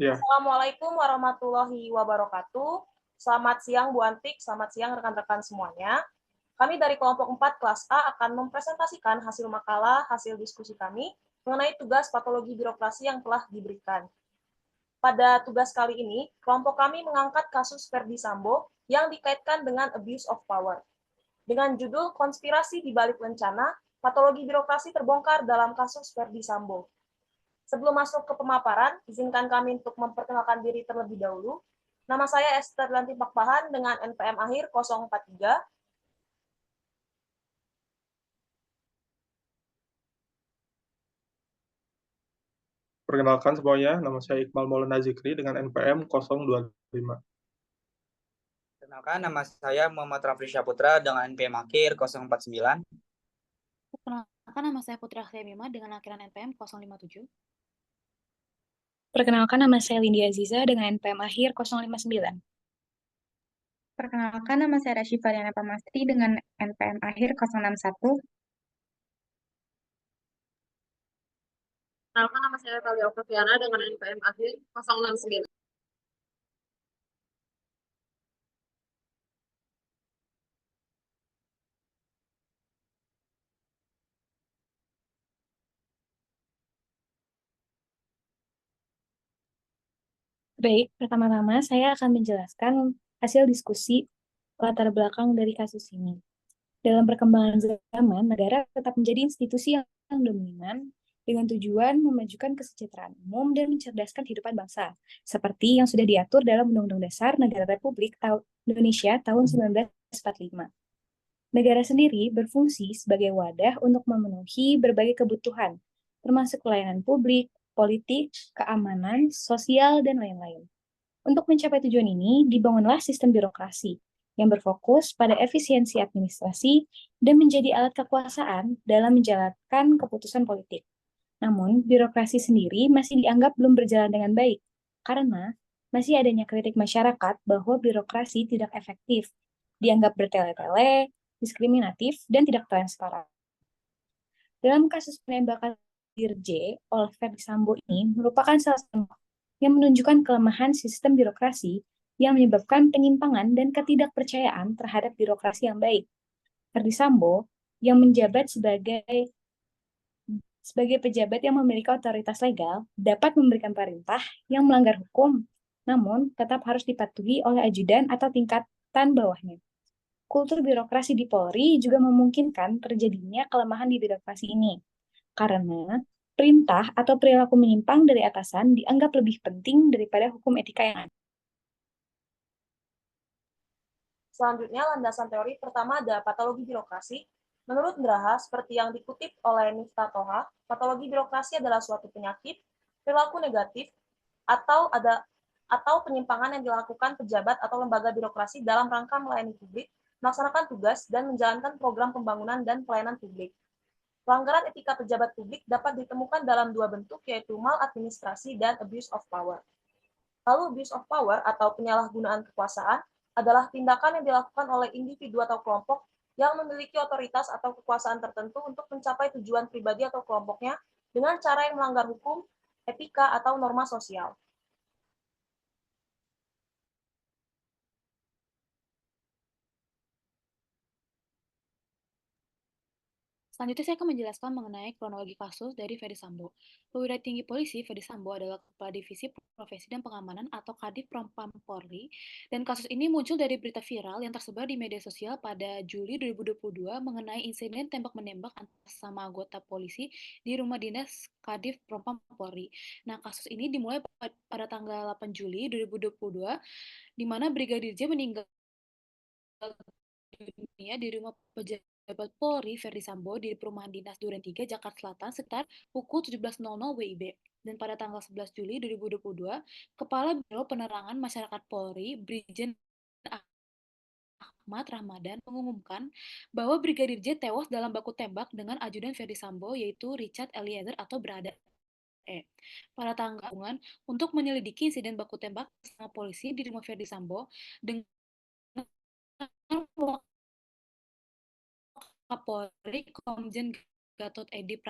Ya, Assalamualaikum warahmatullahi wabarakatuh. Selamat siang Bu Antik, selamat siang rekan-rekan semuanya. Kami dari kelompok 4 kelas A akan mempresentasikan hasil makalah, hasil diskusi kami mengenai tugas patologi birokrasi yang telah diberikan. Pada tugas kali ini, kelompok kami mengangkat kasus Verdi Sambo yang dikaitkan dengan abuse of power. Dengan judul Konspirasi di Balik Lencana, Patologi Birokrasi Terbongkar dalam Kasus Verdi Sambo. Sebelum masuk ke pemaparan, izinkan kami untuk memperkenalkan diri terlebih dahulu. Nama saya Esther Lanti Pakpahan dengan NPM akhir 043. perkenalkan semuanya, nama saya Iqbal Maulana Zikri dengan NPM 025. Perkenalkan, nama saya Muhammad Rafli Syaputra dengan NPM akhir 049. Perkenalkan, nama saya Putri Akhliamima dengan akhiran NPM 057. Perkenalkan, nama saya Lindy Aziza dengan NPM akhir 059. Perkenalkan, nama saya Rasyifa Liana Pamastri dengan NPM akhir 061. Perkenalkan, nama saya Talia Oktaviana dengan NPM akhir 069. Baik, pertama-tama saya akan menjelaskan hasil diskusi latar belakang dari kasus ini. Dalam perkembangan zaman, negara tetap menjadi institusi yang dominan dengan tujuan memajukan kesejahteraan umum dan mencerdaskan kehidupan bangsa, seperti yang sudah diatur dalam Undang-Undang Dasar Negara Republik Indonesia tahun 1945. Negara sendiri berfungsi sebagai wadah untuk memenuhi berbagai kebutuhan, termasuk pelayanan publik, politik, keamanan, sosial, dan lain-lain. Untuk mencapai tujuan ini, dibangunlah sistem birokrasi yang berfokus pada efisiensi administrasi dan menjadi alat kekuasaan dalam menjalankan keputusan politik. Namun, birokrasi sendiri masih dianggap belum berjalan dengan baik, karena masih adanya kritik masyarakat bahwa birokrasi tidak efektif, dianggap bertele-tele, diskriminatif, dan tidak transparan. Dalam kasus penembakan Brigadir J oleh Verdi Sambo ini merupakan salah satu yang menunjukkan kelemahan sistem birokrasi yang menyebabkan penyimpangan dan ketidakpercayaan terhadap birokrasi yang baik. Verdi Sambo yang menjabat sebagai pejabat yang memiliki otoritas legal dapat memberikan perintah yang melanggar hukum, namun tetap harus dipatuhi oleh ajudan atau tingkatan bawahnya. Kultur birokrasi di Polri juga memungkinkan terjadinya kelemahan di birokrasi ini, karena perintah atau perilaku menyimpang dari atasan dianggap lebih penting daripada hukum etika yang ada. Selanjutnya, landasan teori pertama ada patologi birokrasi. Menurut Graha, seperti yang dikutip oleh Nifta Toha, patologi birokrasi adalah suatu penyakit, perilaku negatif, atau penyimpangan yang dilakukan pejabat atau lembaga birokrasi dalam rangka melayani publik, melaksanakan tugas, dan menjalankan program pembangunan dan pelayanan publik. Pelanggaran etika pejabat publik dapat ditemukan dalam dua bentuk, yaitu maladministrasi dan abuse of power. Lalu abuse of power atau penyalahgunaan kekuasaan adalah tindakan yang dilakukan oleh individu atau kelompok yang memiliki otoritas atau kekuasaan tertentu untuk mencapai tujuan pribadi atau kelompoknya dengan cara yang melanggar hukum, etika, atau norma sosial. Selanjutnya saya akan menjelaskan mengenai kronologi kasus dari Verdi Sambo. Perwira Tinggi Polisi Verdi Sambo adalah Kepala Divisi Profesi dan Pengamanan atau Kadif Propam Polri, dan kasus ini muncul dari berita viral yang tersebar di media sosial pada Juli 2022 mengenai insiden tembak-menembak antar sesama anggota polisi di rumah dinas Kadif Propam Polri. Nah, kasus ini dimulai pada tanggal 8 Juli 2022, di mana Brigadir J meninggal dunia di rumah pejabat Polri Verdi Sambo di Perumahan Dinas Duren 3, Jakarta Selatan sekitar pukul 17.00 WIB. Dan pada tanggal 11 Juli 2022, Kepala Biro Penerangan Masyarakat Polri, Brigjen Ahmad Ramadan, mengumumkan bahwa Brigadir J tewas dalam baku tembak dengan ajudan Verdi Sambo, yaitu Richard Eliezer atau Berada E. Pada tanggal untuk menyelidiki insiden baku tembak sama polisi di rumah Verdi Sambo dengan Kapolri Komjen Gatot Edi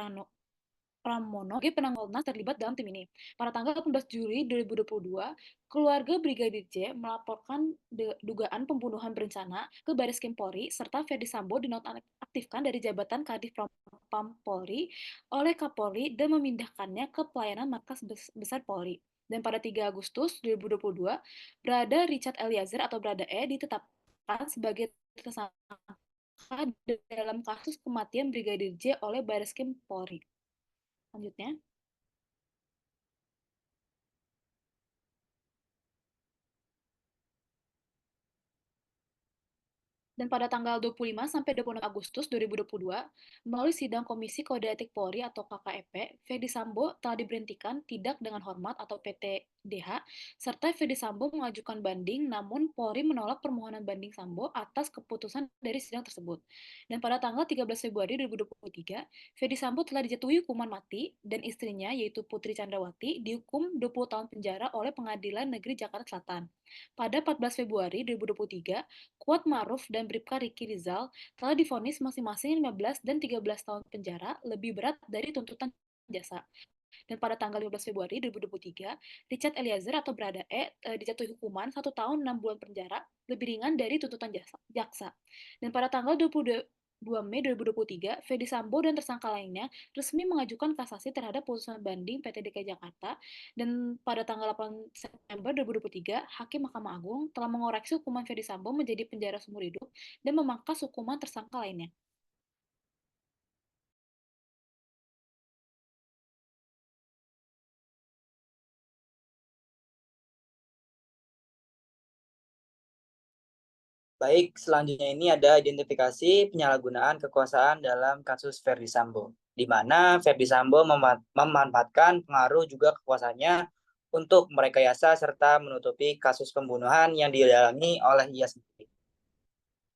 Pramono sebagai penanggal lunas terlibat dalam tim ini. Pada tanggal 18 Juli 2022, keluarga Brigadir J melaporkan dugaan pembunuhan berencana ke Baris Krim Polri serta Ferdi Sambo dinonaktifkan dari jabatan Kadif Propam Polri oleh Kapolri dan memindahkannya ke pelayanan markas besar Polri. Dan pada 3 Agustus 2022, Brada Richard Eliezer atau Brada E ditetapkan sebagai tersangka dalam kasus kematian Brigadir J oleh Baris Krim Polri. Selanjutnya, dan pada tanggal 25 sampai 26 Agustus 2022, melalui sidang Komisi Kode Etik Polri atau KKEP, Ferdi Sambo telah diberhentikan tidak dengan hormat atau PTDH, serta Ferdi Sambo mengajukan banding, namun Polri menolak permohonan banding Sambo atas keputusan dari sidang tersebut. Dan pada tanggal 13 Februari 2023, Ferdi Sambo telah dijatuhi hukuman mati dan istrinya, yaitu Putri Chandrawati, dihukum 20 tahun penjara oleh Pengadilan Negeri Jakarta Selatan. Pada 14 Februari 2023, Kuat Maruf dan Bribka Riki Rizal telah divonis masing-masing 15 dan 13 tahun penjara lebih berat dari tuntutan jaksa. Dan pada tanggal 15 Februari 2023, Richard Eliezer atau Brada E dijatuhi hukuman 1 tahun 6 bulan penjara lebih ringan dari tuntutan jaksa. Dan pada tanggal 2 Mei 2023, Ferdi Sambo dan tersangka lainnya resmi mengajukan kasasi terhadap putusan banding PT DKI Jakarta, dan pada tanggal 8 September 2023, Hakim Mahkamah Agung telah mengoreksi hukuman Ferdi Sambo menjadi penjara seumur hidup dan memangkas hukuman tersangka lainnya. Baik, selanjutnya ini ada identifikasi penyalahgunaan kekuasaan dalam kasus Ferdi Sambo, di mana Ferdi Sambo memanfaatkan pengaruh juga kekuasaannya untuk merekayasa serta menutupi kasus pembunuhan yang dialami oleh ia sendiri.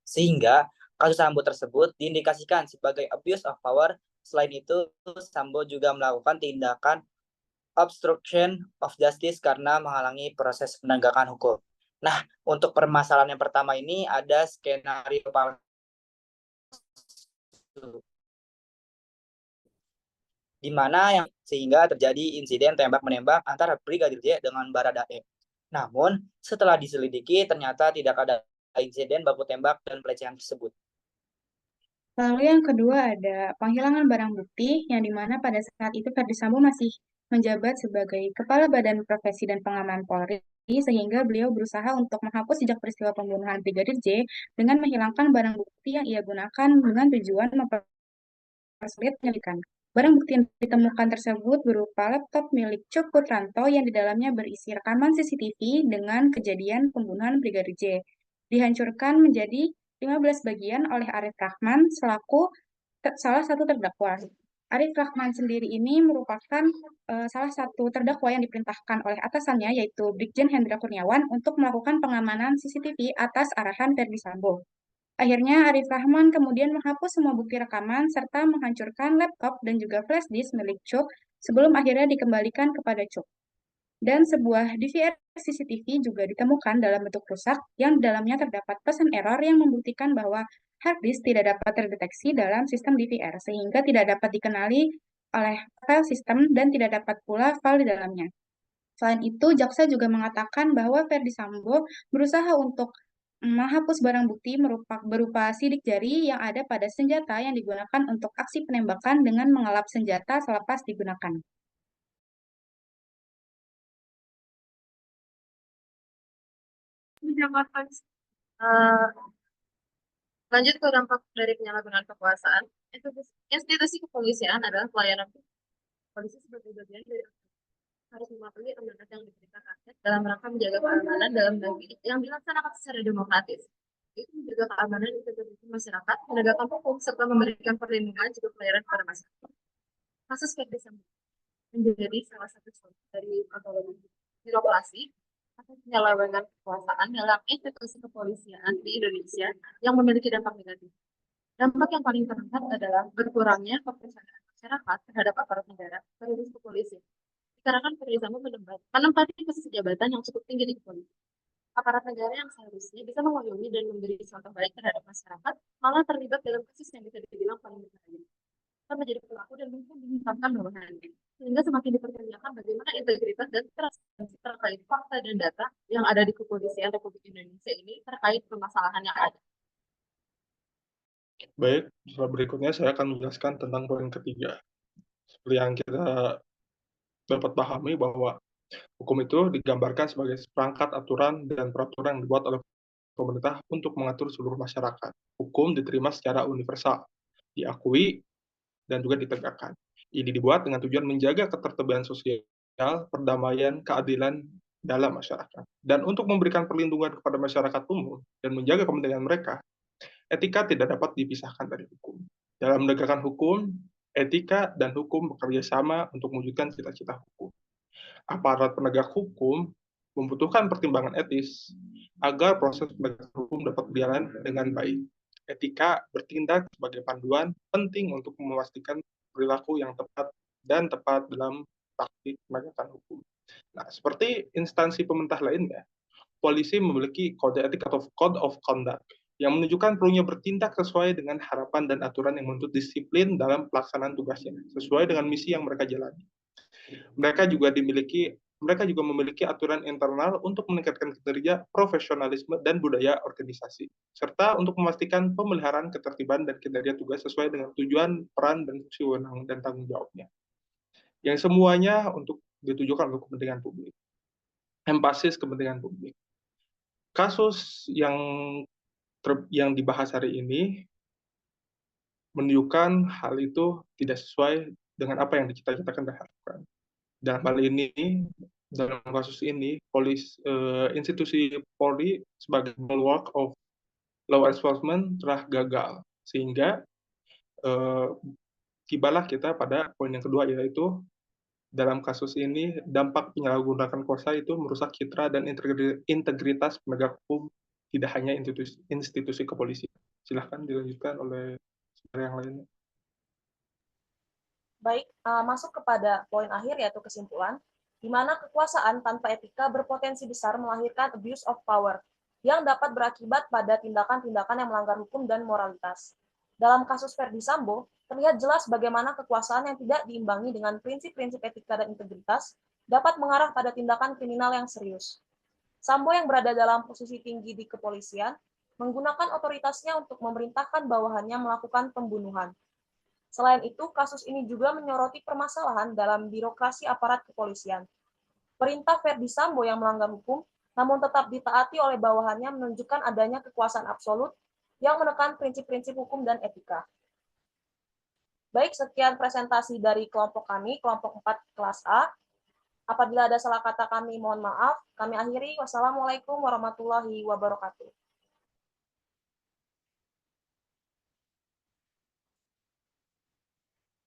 Sehingga kasus Sambo tersebut diindikasikan sebagai abuse of power. Selain itu, Sambo juga melakukan tindakan obstruction of justice karena menghalangi proses penegakan hukum. Nah, untuk permasalahan yang pertama ini ada skenario palsu, di mana yang sehingga terjadi insiden tembak-menembak antara Brigadir J dengan Baradae. Namun, setelah diselidiki ternyata tidak ada insiden baku tembak dan pelecehan tersebut. Lalu yang kedua ada penghilangan barang bukti, yang dimana pada saat itu Ferdi Sambo masih menjabat sebagai Kepala Badan Profesi dan Pengamanan Polri, sehingga beliau berusaha untuk menghapus jejak peristiwa pembunuhan Brigadir J dengan menghilangkan barang bukti yang ia gunakan dengan tujuan mempersulit penyelidikan. Barang bukti yang ditemukan tersebut berupa laptop milik Cuk Putranto yang di dalamnya berisi rekaman CCTV dengan kejadian pembunuhan Brigadir J. Dihancurkan menjadi 15 bagian oleh Arif Rahman selaku salah satu terdakwa. Arif Rahman sendiri ini merupakan salah satu terdakwa yang diperintahkan oleh atasannya, yaitu Brigjen Hendra Kurniawan, untuk melakukan pengamanan CCTV atas arahan Ferdi Sambo. Akhirnya Arif Rahman kemudian menghapus semua bukti rekaman serta menghancurkan laptop dan juga flash disk milik Cuk sebelum akhirnya dikembalikan kepada Cuk. Dan sebuah DVR CCTV juga ditemukan dalam bentuk rusak yang di dalamnya terdapat pesan error yang membuktikan bahwa hard disk tidak dapat terdeteksi dalam sistem DVR sehingga tidak dapat dikenali oleh file sistem dan tidak dapat pula file di dalamnya. Selain itu, jaksa juga mengatakan bahwa Ferdi Sambo berusaha untuk menghapus barang bukti berupa sidik jari yang ada pada senjata yang digunakan untuk aksi penembakan dengan mengelap senjata selepas digunakan. Lanjut ke dampak dari penyalahgunaan kekuasaan. Institusi kepolisian adalah pelayanan polisi sebagai bagian dari harus mematuhi amanat yang diberikan rakyat dalam rangka menjaga keamanan dalam negeri yang dilaksanakan secara demokratis. Itu menjaga keamanan integritas masyarakat, menegakkan hukum, serta memberikan perlindungan juga pelayanan kepada masyarakat. Kasus Ferdi Sambo menjadi salah satu contoh dari patologi birokrasi atau penyalahgunaan kekuasaan dalam institusi kepolisian di Indonesia yang memiliki dampak negatif. Dampak yang paling terlihat adalah berkurangnya kepercayaan masyarakat terhadap aparat negara, terutama kepolisian. Dikarenakan Ferdi Sambo menempati posisi jabatan yang cukup tinggi di kepolisian. Aparat negara yang seharusnya bisa mengayomi dan memberi contoh baik terhadap masyarakat, malah terlibat dalam kasus yang bisa dibilang paling berbahaya. kan menjadi pelaku dan mungkin dihintarkan bawahannya. Sehingga semakin dipertanyakan bagaimana integritas dan transparansi terkait fakta dan data yang ada di Kepolisian Republik Indonesia ini terkait permasalahan yang ada. Baik, setelah berikutnya saya akan menjelaskan tentang poin ketiga. Seperti yang kita dapat pahami bahwa hukum itu digambarkan sebagai seperangkat aturan dan peraturan yang dibuat oleh pemerintah untuk mengatur seluruh masyarakat. Hukum diterima secara universal, diakui, dan juga ditegakkan. Ini dibuat dengan tujuan menjaga ketertiban sosial, perdamaian, keadilan dalam masyarakat. Dan untuk memberikan perlindungan kepada masyarakat umum dan menjaga kepentingan mereka, etika tidak dapat dipisahkan dari hukum. Dalam menegakkan hukum, etika dan hukum bekerja sama untuk mewujudkan cita-cita hukum. Aparat penegak hukum membutuhkan pertimbangan etis agar proses penegakan hukum dapat berjalan dengan baik. Etika bertindak sebagai panduan penting untuk memastikan perilaku yang tepat dan tepat dalam praktik penegakan hukum. Nah, seperti instansi pemerintah lainnya, polisi memiliki kode etik atau code of conduct yang menunjukkan perlunya bertindak sesuai dengan harapan dan aturan yang menuntut disiplin dalam pelaksanaan tugasnya, sesuai dengan misi yang mereka jalani. Mereka juga memiliki aturan internal untuk meningkatkan kinerja, profesionalisme, dan budaya organisasi, serta untuk memastikan pemeliharaan ketertiban dan kinerja tugas sesuai dengan tujuan, peran, dan fungsi wewenang dan tanggung jawabnya. Yang semuanya ditujukan untuk kepentingan publik. Empasis kepentingan publik. Kasus yang dibahas hari ini menunjukkan hal itu tidak sesuai dengan apa yang dicita-citakan dan diharapkan. Dalam kasus ini, institusi Polri sebagai bulwark of law enforcement telah gagal, sehingga tibalah kita pada poin yang kedua, yaitu dalam kasus ini dampak penyalahgunaan kuasa itu merusak citra dan integritas penegak hukum, tidak hanya institusi kepolisian. Silahkan dilanjutkan oleh saudara yang lainnya. Baik, masuk kepada poin akhir yaitu kesimpulan, di mana kekuasaan tanpa etika berpotensi besar melahirkan abuse of power yang dapat berakibat pada tindakan-tindakan yang melanggar hukum dan moralitas. Dalam kasus Verdi Sambo, terlihat jelas bagaimana kekuasaan yang tidak diimbangi dengan prinsip-prinsip etika dan integritas dapat mengarah pada tindakan kriminal yang serius. Sambo yang berada dalam posisi tinggi di kepolisian menggunakan otoritasnya untuk memerintahkan bawahannya melakukan pembunuhan. Selain itu, kasus ini juga menyoroti permasalahan dalam birokrasi aparat kepolisian. Perintah Verdi Sambo yang melanggar hukum, namun tetap ditaati oleh bawahannya menunjukkan adanya kekuasaan absolut yang menekan prinsip-prinsip hukum dan etika. Baik, sekian presentasi dari kelompok kami, kelompok 4 kelas A. Apabila ada salah kata kami, mohon maaf. Kami akhiri. Wassalamualaikum warahmatullahi wabarakatuh.